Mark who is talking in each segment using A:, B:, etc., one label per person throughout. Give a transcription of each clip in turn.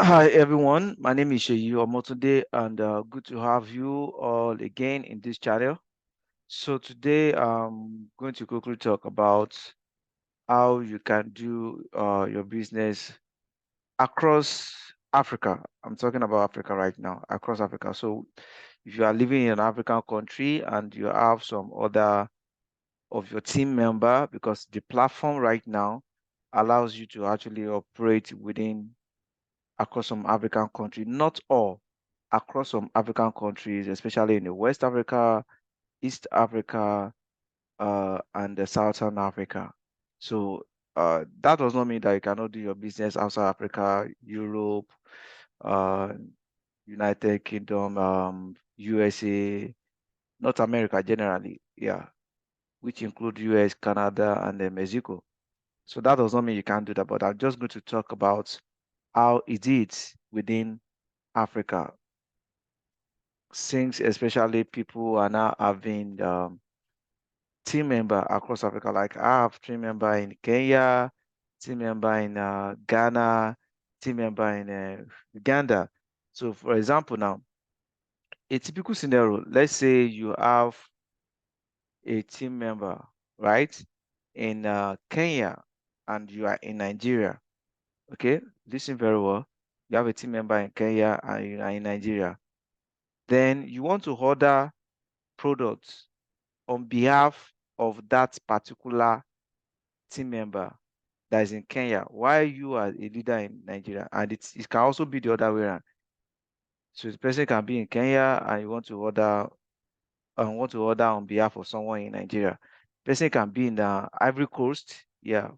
A: Hi everyone, my name is Sheyi Omotunde and good to have you all again in this channel. So today I'm going to quickly talk about how you can do your business across Africa. I'm talking about Africa right now, across Africa. So if you are living in an African country and you have some other of your team member, because the platform right now allows you to actually operate within across some African countries, not all, across some African countries, especially in the West Africa, East Africa, and the Southern Africa. So that does not mean that you cannot do your business outside Africa, Europe, uh, United Kingdom, USA, North America generally, yeah, which include US, Canada, and then Mexico. So that does not mean you can't do that, but I'm just going to talk about how it is within Africa, since especially people are now having team member across Africa. Like I have team member in Kenya, team member in Ghana, team member in Uganda. So for example now, a typical scenario, let's say you have a team member, right, in Kenya and you are in Nigeria. Okay, listen very well. You have a team member in Kenya and you are in Nigeria. Then you want to order products on behalf of that particular team member that is in Kenya, while you are a leader in Nigeria, and it can also be the other way around. So the person can be in Kenya and you want to order on behalf of someone in Nigeria. Person can be in the Ivory Coast, yeah,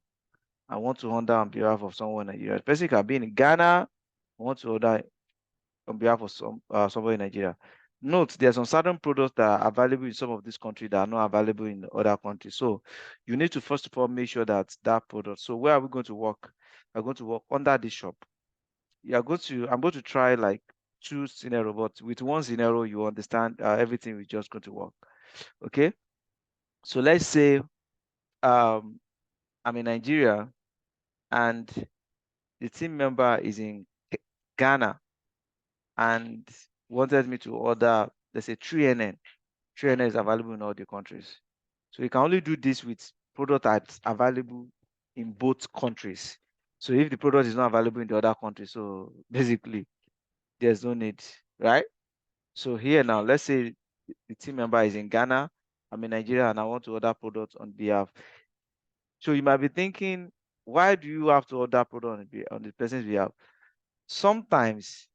A: I want to order on behalf of someone in Nigeria. Person can be in Ghana, I want to order on behalf of somebody in Nigeria. Note, there are some certain products that are available in some of these countries that are not available in other countries. So you need to first of all make sure that that product. So where are we going to work? We're going to work under the shop. I'm going to try like two scenario, but with one scenario, you understand everything is just going to work. Okay. So let's say um, I'm in Nigeria and the team member is in Ghana and wanted me to order, let's say 3NN. 3NN is available in all the countries. So you can only do this with product that's available in both countries. So if the product is not available in the other country, so basically there's no need, right? So here now, let's say the team member is in Ghana, I'm in Nigeria, and I want to order products on behalf. So you might be thinking, why do you have to order product on the person's behalf? Sometimes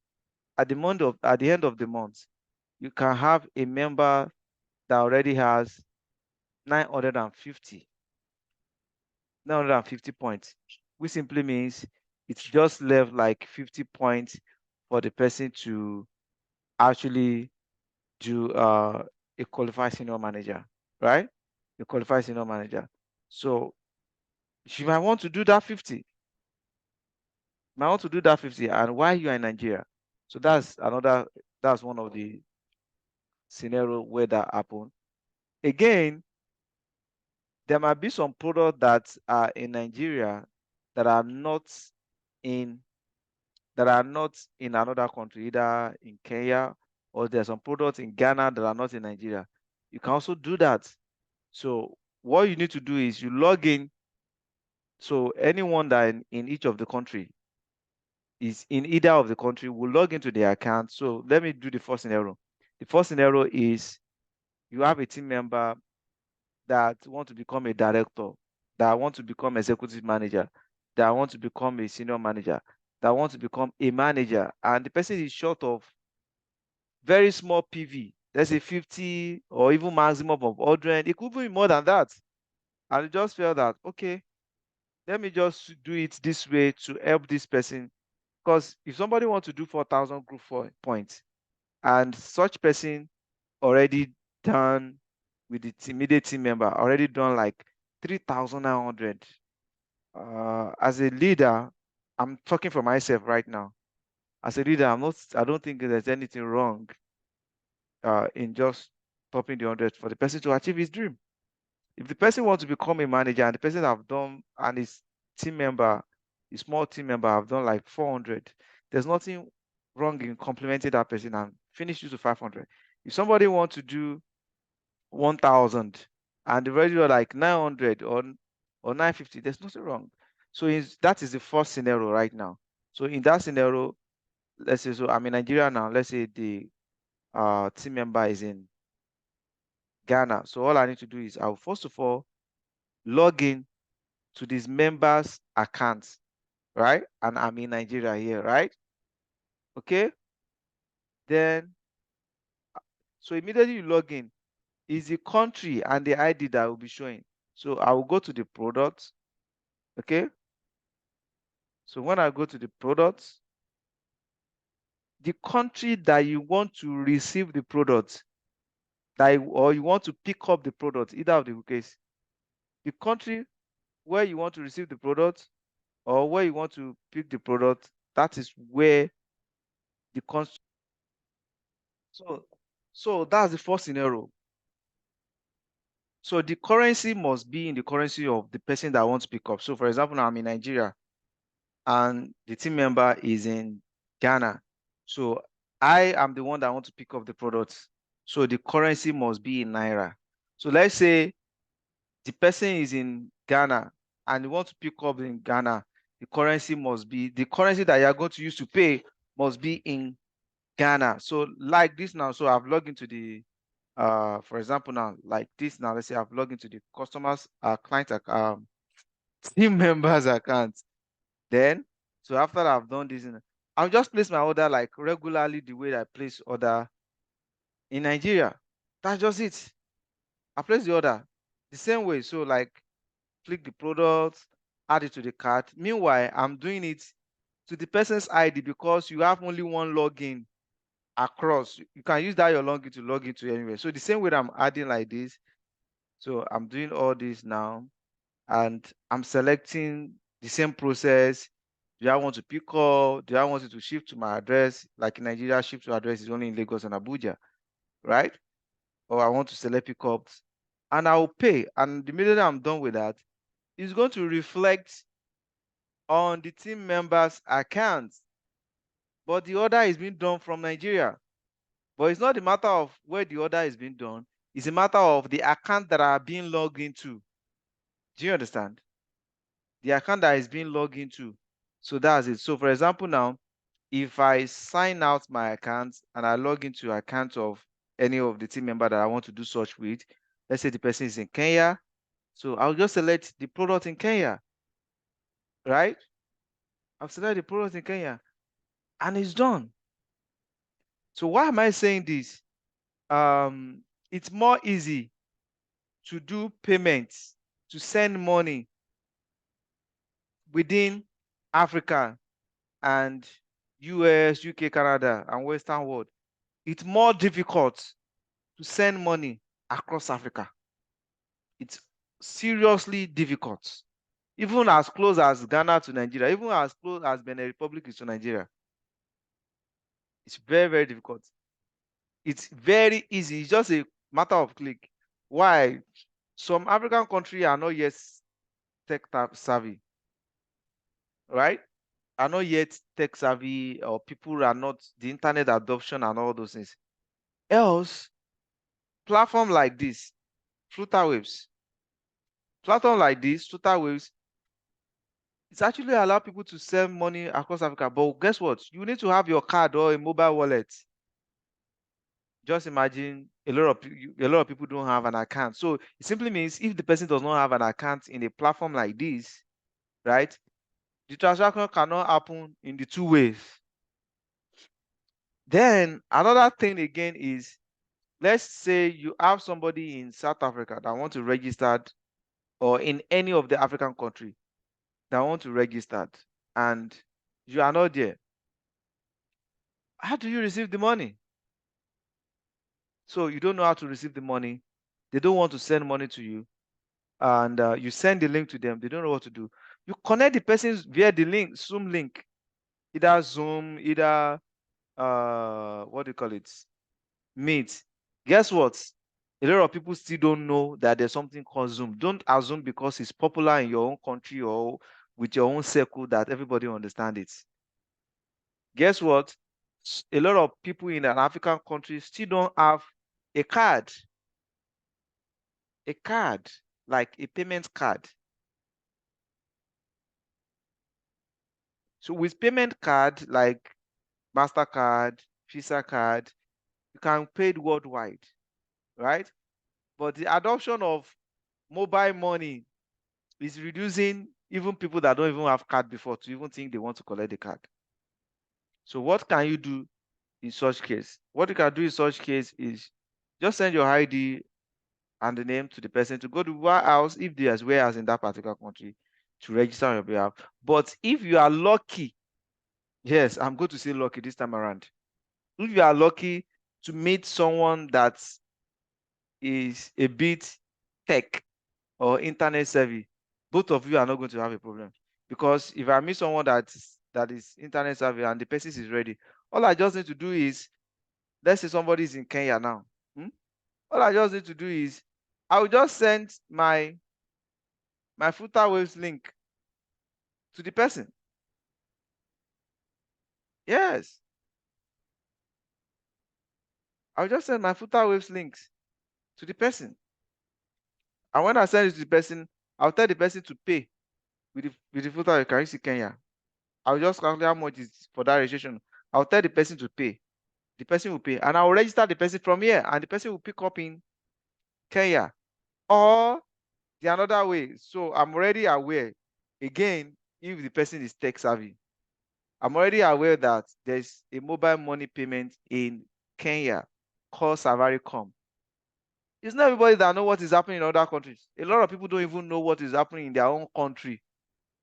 A: at the end of the month, you can have a member that already has 950 950 points, which simply means it's just left like 50 points for the person to actually do a qualified senior manager, right? A qualified senior manager. So she might want to do that 50, might want to do that 50, and why you are in Nigeria. So that's one of the scenario where that happen. Again, there might be some products that are in Nigeria that are not in another country, either in Kenya, or there's some products in Ghana that are not in Nigeria. You can also do that. So what you need to do is you log in. So anyone that in each of the country is in either of the country will log into their account. So let me do the first scenario. The first scenario is you have a team member that want to become a director, that want to become executive manager, that want to become a senior manager, that want to become a manager, and the person is short of very small PV, let's say 50 or even maximum of 100, it could be more than that. And you just feel that, okay, let me just do it this way to help this person. Because if somebody wants to do 4,000 group points and such person already done with the immediate team member, already done like 3,900. As a leader, I'm talking for myself right now. As a leader, I don't think there's anything wrong in just topping the 100 for the person to achieve his dream. If the person wants to become a manager and the person have done and his team member, his small team member have done like 400, There's nothing wrong in complimenting that person and finish you to 500. If somebody wants to do 1,000 and the value are like 900 or 950, there's nothing wrong. So that is the first scenario right now. So in that scenario, let's say, so I'm in Nigeria now. Let's say the team member is in Ghana. So all I need to do is I'll first of all log in to this member's account, right? And I'm in Nigeria here, right? Okay. Then, so immediately you log in, is the country and the ID that will be showing. So I will go to the products. Okay. So when I go to the products, the country that you want to receive the product, or you want to pick up the product, either of the case, the country where you want to receive the product or where you want to pick the product, that is where the country. So that's the first scenario. So the currency must be in the currency of the person that wants to pick up. So for example, now I'm in Nigeria and the team member is in Ghana. So I am the one that want to pick up the product. So the currency must be in Naira. So let's say the person is in Ghana and you want to pick up in Ghana, the currency must be, the currency that you are going to use to pay must be in Ghana. So like this now, so I've logged into the, for example now, like this now, let's say I've logged into the customers, client, team members account. Then, so after I've done this, I'll just place my order like regularly the way I place order in Nigeria. That's just it. I place the order the same way. So like click the product, add it to the cart. Meanwhile, I'm doing it to the person's ID because you have only one login across. You can use that your login to log into anywhere. So the same way that I'm adding like this. So I'm doing all this now and I'm selecting the same process. Do I want to pick up? Do I want it to shift to my address? Like in Nigeria, shift to address is only in Lagos and Abuja, right? Or I want to select pickups and I'll pay. And the minute I'm done with that, it's going to reflect on the team member's account. But the order is being done from Nigeria. But it's not a matter of where the order is being done. It's a matter of the account that are being logged into. Do you understand? The account that is being logged into. So that's it. So for example, now, if I sign out my account and I log into account of any of the team member that I want to do such with, let's say the person is in Kenya. So I'll just select the product in Kenya, right? I've selected the product in Kenya and it's done. So why am I saying this? It's more easy to do payments, to send money within Africa and US, UK, Canada, and Western world. It's more difficult to send money across Africa. It's seriously difficult. Even as close as Ghana to Nigeria, even as close as Benin Republic is to Nigeria, it's very, very difficult. It's very easy. It's just a matter of click. Why? Some African countries are not yet tech savvy, right? Are not yet tech savvy, or people are not the internet adoption and all those things. Else, platform like this, Flutterwaves, platform like this, Flutterwaves, it's actually allow people to send money across Africa. But guess what? You need to have your card or a mobile wallet. Just imagine a lot of people don't have an account. So it simply means if the person does not have an account in a platform like this, right? The transaction cannot happen in the two ways. Then another thing again is, let's say you have somebody in South Africa that want to register, or in any of the African country that want to register, and you are not there. How do you receive the money? So you don't know how to receive the money. They don't want to send money to you, and you send the link to them. They don't know what to do. You connect the persons via the link, Zoom link, either Zoom, either what do you call it, Meet. Guess what? A lot of people still don't know that there's something called Zoom. Don't assume because it's popular in your own country or with your own circle that everybody understands it. Guess what? A lot of people in an African country still don't have a card, like a payment card. So with payment card like MasterCard, Visa card, you can pay it worldwide, right? But the adoption of mobile money is reducing even people that don't even have card before to even think they want to collect the card. So what can you do in such case? What you can do in such case is just send your ID and the name to the person to go to warehouse if there's warehouse in that particular country to register on your behalf. But if you are lucky, yes, I'm going to say lucky this time around. If you are lucky to meet someone that is a bit tech or internet savvy, both of you are not going to have a problem. Because if I meet someone that is internet savvy and the person is ready, all I just need to do is, let's say somebody is in Kenya now. All I just need to do is I will just send my footer waves link to the person. Yes, I'll just send my footer waves links to the person. And when I send it to the person, I'll tell the person to pay with the footer you can see Kenya. I'll just calculate how much is for that registration. I'll tell the person to pay. The person will pay. And I'll register the person from here. And the person will pick up in Kenya. Or the another way. So I'm already aware, again, if the person is tech savvy. I'm already aware that there's a mobile money payment in Kenya called Safaricom. It's not everybody that know what is happening in other countries. A lot of people don't even know what is happening in their own country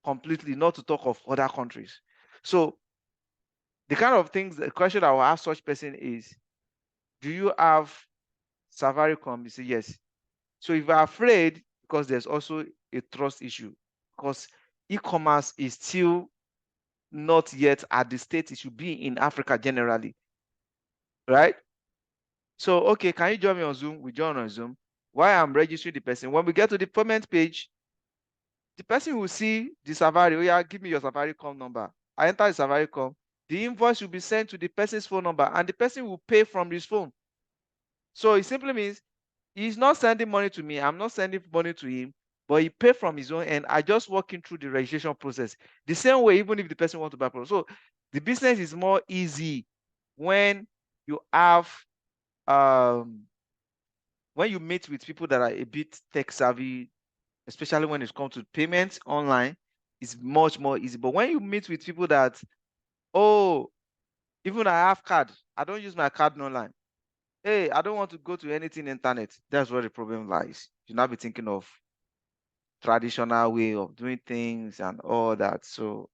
A: completely, not to talk of other countries. So the kind of things, the question I will ask such person is, do you have Safaricom? You say yes. So if you're afraid, because there's also a trust issue, because e-commerce is still not yet at the state it should be in Africa generally, right? So, okay, can you join me on Zoom? We join on Zoom. While I'm registering the person, when we get to the payment page, the person will see the Safari. Oh, yeah, give me your Safaricom number. I enter the Safaricom. The invoice will be sent to the person's phone number, and the person will pay from his phone. So it simply means he's not sending money to me. I'm not sending money to him, but he paid from his own, and I just walking through the registration process. The same way, even if the person wants to buy product. So the business is more easy when you have um when you meet with people that are a bit tech savvy, especially when it comes to payments online, it's much more easy. But when you meet with people that, oh, even I have card, I don't use my card online. Hey, I don't want to go to anything internet. That's where the problem lies. You now be thinking of traditional way of doing things and all that. So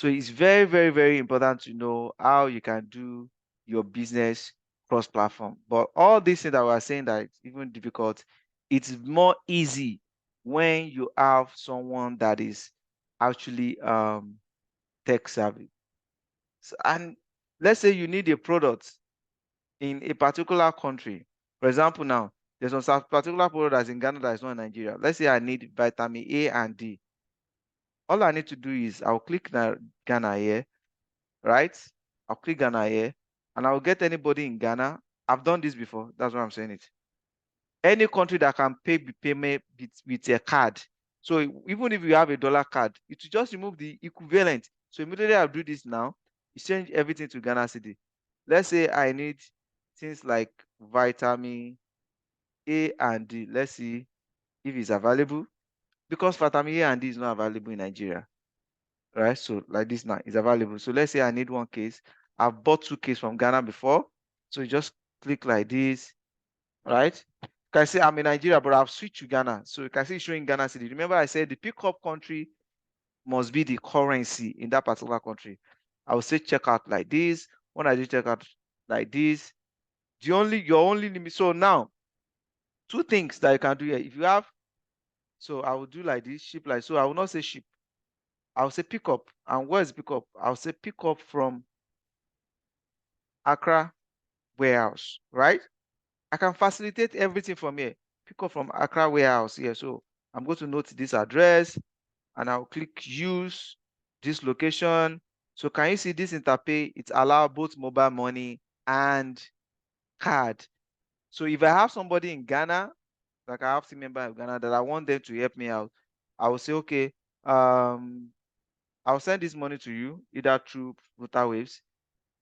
A: it's very, very, very important to know how you can do your business cross-platform. But all these things that we're saying that it's even difficult, it's more easy when you have someone that is actually tech savvy. So, and let's say you need a product in a particular country. For example, now there's some particular product that's in Ghana that is not in Nigeria. Let's say I need vitamin A and D. All I need to do is I'll click Ghana here, right? I'll click Ghana here, and I'll get anybody in Ghana. I've done this before. That's why I'm saying it. Any country that can pay payment with a card. So even if you have a dollar card, it will just remove the equivalent. So immediately I'll do this now. Change everything to Ghana city. Let's say I need things like vitamin A and D. Let's see if it's available, because vitamin A and D is not available in Nigeria, right? So like this now is available. So let's say I need one case. I've bought two cases from Ghana before. So you just click like this, right? You can say I'm in Nigeria, but I've switched to Ghana. So you can see it's showing Ghana city. Remember I said the pickup country must be the currency in that particular country. I will say check out like this. When I do check out like this, your only limit. So now two things that you can do here. If you have, so I will do like this, ship like, so I will not say ship. I'll say pick up. And where's pick up? I'll say pick up from Accra warehouse, right? I can facilitate everything from here. Pick up from Accra warehouse here. So I'm going to note this address and I'll click use this location. So can you see this interpay? It allows both mobile money and card. So if I have somebody in Ghana, like I have team member in Ghana that I want them to help me out, I will say, okay, I'll send this money to you either through Router Waves,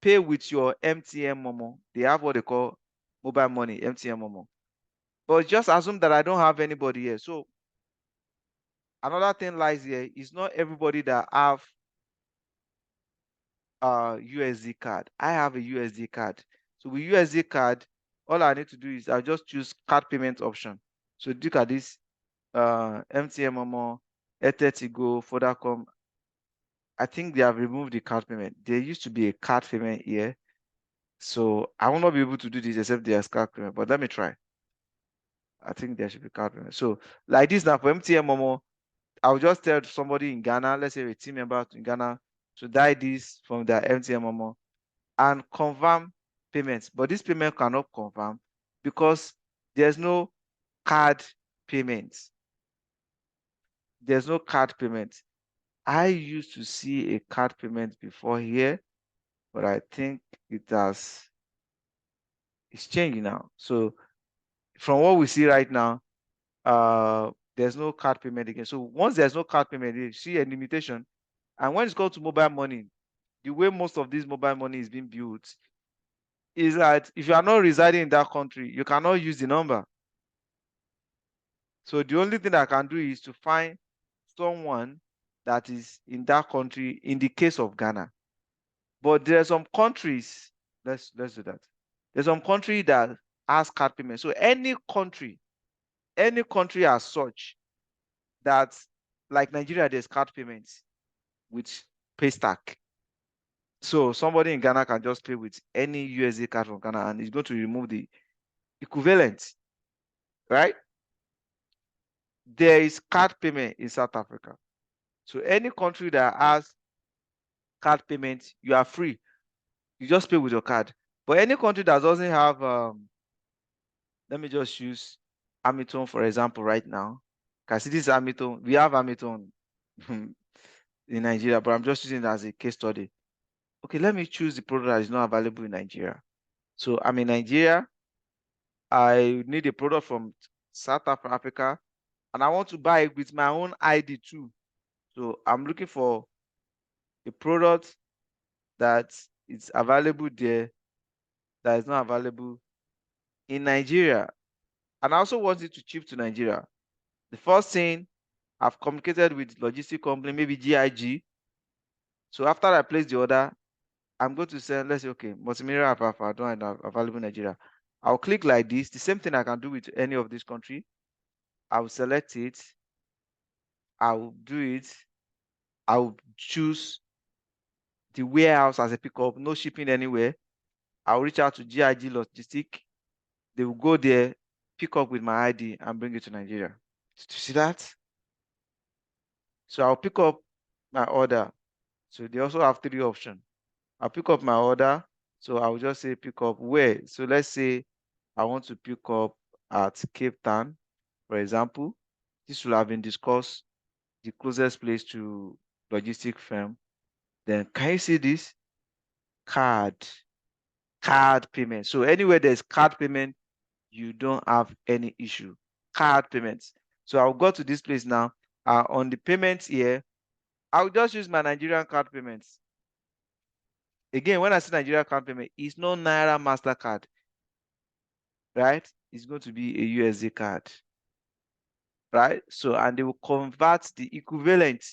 A: pay with your MTN Momo. They have what they call mobile money, MTN Momo. But just assume that I don't have anybody here. So another thing lies here is not everybody that have a USD card. I have a USD card. So with USD card, all I need to do is I just choose card payment option. So look at this MTN Momo, Airtel Go, Vodacom. I think they have removed the card payment. There used to be a card payment here. So I will not be able to do this except there's card payment. But let me try. I think there should be card payment. So like this now for MTN Momo, I'll just tell somebody in Ghana, let's say a team member in Ghana, to die this from their MTN Momo and confirm payments. But this payment cannot confirm because there's no card payments. There's no card payment. I used to see a card payment before here, but I think it's changing now. So from what we see right now, there's no card payment again. So once there's no card payment, you see a limitation. And when it's called to mobile money, the way most of this mobile money is being built is that if you are not residing in that country, you cannot use the number. So the only thing I can do is to find someone that is in that country in the case of Ghana. But there are some countries, let's do that. There's some country that has card payment. So any country as such that like Nigeria, there's card payments with Paystack. So somebody in Ghana can just pay with any USD card from Ghana and it's going to remove the equivalent, right? There is card payment in South Africa. So any country that has card payment, you are free. You just pay with your card. But any country that doesn't have, let me just use Hamilton for example right now. Because this is Hamilton. We have Hamilton in Nigeria, but I'm just using it as a case study. Okay, let me choose the product that is not available in Nigeria. So I'm in Nigeria. I need a product from South Africa, and I want to buy it with my own ID too. So I'm looking for a product that is available there that is not available in Nigeria. And I also want it to ship to Nigeria. The first thing, I've communicated with logistic company, maybe GIG. So after I place the order, I'm going to say, let's say, okay, multimedia I don't have available in Nigeria. I'll click like this. The same thing I can do with any of this country. I will select it. I will do it. I will choose the warehouse as a pickup, no shipping anywhere. I'll reach out to GIG Logistic. They will go there, pick up with my ID and bring it to Nigeria. Did you see that? So I'll pick up my order. So they also have 3 options. I'll pick up my order. So I'll just say pick up where. So let's say I want to pick up at Cape Town, for example. This will have been discussed, the closest place to logistic firm. Then can you see this? Card payment. So anywhere there's card payment, you don't have any issue. Card payments. So I'll go to this place now. On the payments here, I'll just use my Nigerian card payments. Again, when I say Nigerian card payment, it's no Naira MasterCard, right? It's going to be a USD card, right? So, and they will convert the equivalent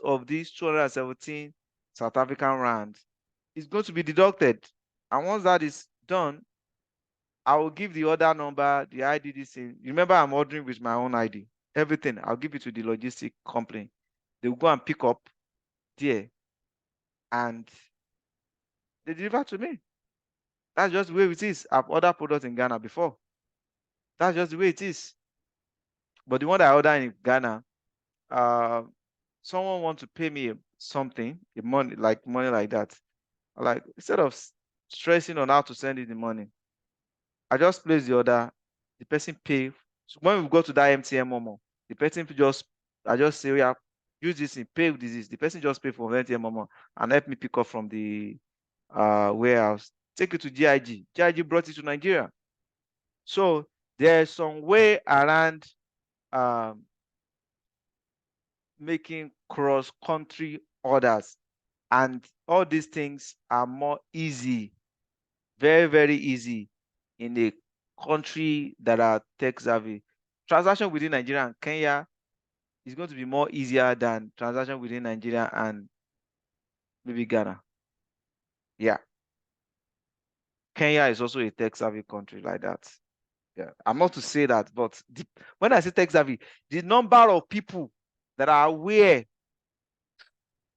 A: of these 217 South African rand. It's going to be deducted. And once that is done, I will give the order number, the ID, this thing. Remember, I'm ordering with my own ID. Everything, I'll give it to the logistic company. They will go and pick up there and they deliver to me. That's just the way it is. I've ordered products in Ghana before. That's just the way it is. But the one that I ordered in Ghana, someone wants to pay me something, money like that. Like instead of stressing on how to send it the money, I just place the order, the person pay. So when we go to that MTN Momo, the person I just say, yeah, use this thing, pay with this. The person just pay for volunteer mama and help me pick up from the warehouse. Take it to GIG. GIG brought it to Nigeria. So there's some way around making cross-country orders, and all these things are more easy, very, very easy in a country that are tech savvy. Transaction within Nigeria and Kenya is going to be more easier than transaction within Nigeria and maybe Ghana. Yeah. Kenya is also a tech savvy country like that. Yeah. I'm not to say that, but when I say tech savvy, the number of people that are aware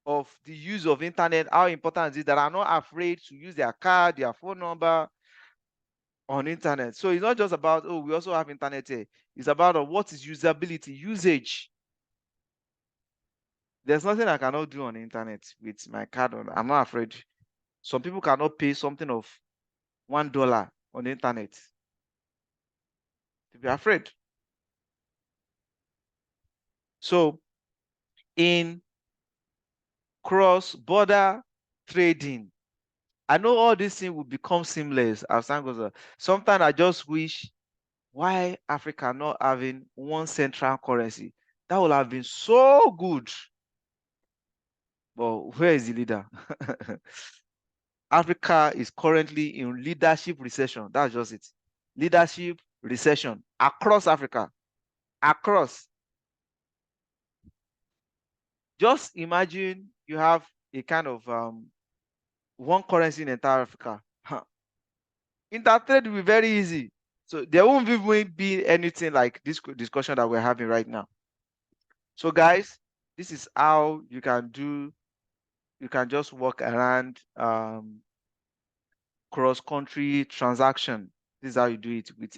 A: of the use of internet, how important is it, that are not afraid to use their card, their phone number on internet. So it's not just about, oh, we also have internet here. It's about what is usability, usage. There's nothing I cannot do on the internet with my card on. I'm not afraid. Some people cannot pay something of $1 on the internet to be afraid. So in cross-border trading, I know all these things will become seamless as time goes on. Sometimes I just wish why Africa not having one central currency. That would have been so good. But where is the leader? Africa is currently in leadership recession. That's just it. Leadership recession across Africa. Across. Just imagine you have a kind of one currency in entire Africa. Intertrade will be very easy. So there won't even be anything like this discussion that we're having right now. So guys, this is how you can do, you can just walk around cross-country transaction. This is how you do it with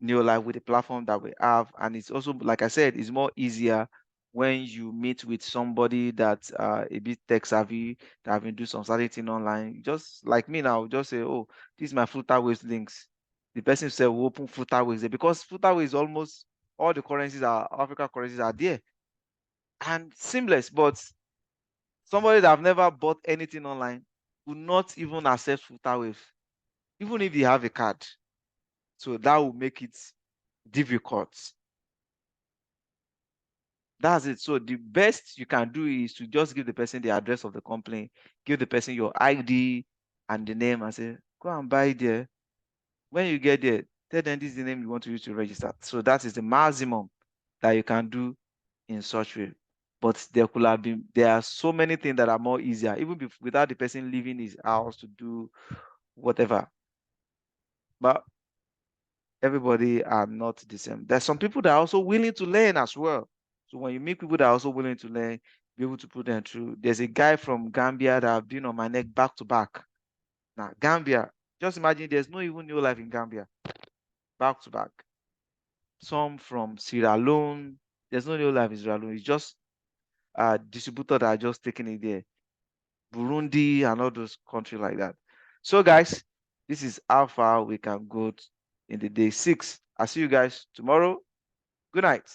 A: NeoLife, with the platform that we have. And it's also, like I said, it's more easier when you meet with somebody that's a bit tech savvy, that have been doing some certain thing online. Just like me now, just say, oh, this is my Flutterwave links. The person said, we'll open Flutterwave there, because Flutterwave is almost all the currencies are African currencies are there and seamless. But somebody that have never bought anything online will not even accept Flutterwave, even if they have a card. So that will make it difficult. That's it. So the best you can do is to just give the person the address of the company, give the person your ID and the name, and say, go and buy there. When you get there, tell them this is the name you want to use to register. So that is the maximum that you can do in such way. But there could have been, there are so many things that are more easier, even without the person leaving his house to do whatever. But everybody are not the same. There's some people that are also willing to learn as well. So when you meet people that are also willing to learn, be able to put them through. There's a guy from Gambia that have been on my neck back to back. Now, Gambia, just imagine there's no even NeoLife in Gambia, back to back. Some from Sierra Leone, there's no NeoLife in Sierra Leone. It's just a distributor that are just taking it there. Burundi and all those countries like that. So guys, this is how far we can go in the day 6. I'll see you guys tomorrow. Good night.